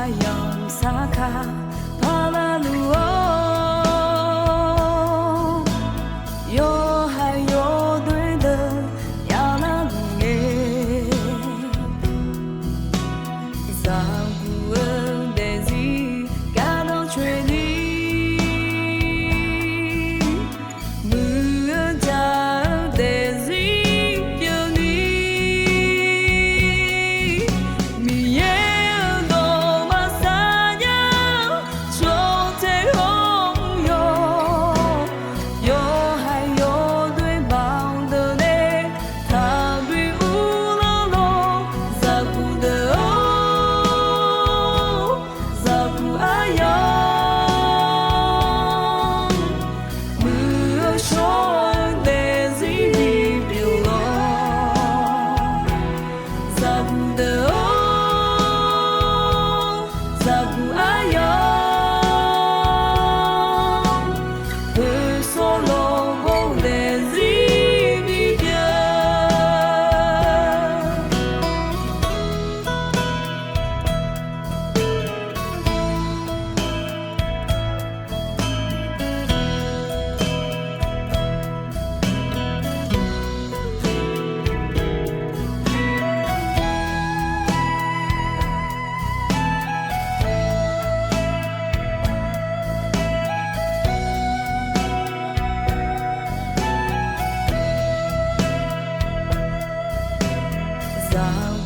Aryamq Palaluo Yo hai yo đuôi lơ ya la nghe Zaqguq để gì cả đâu chuyện đi mưa cha để gì yêu đi mi yêu đồ mà xa nhau cho thế không yo yo hai yo đuôi bao đời này ta bị u lo lo Zaqguq de o Zaqguq Aryamq mưa trôi để gì đi biểu lo Zaqguq de o Zaqguq Aryamq hơi solo vô để gì đi kia Zaqguq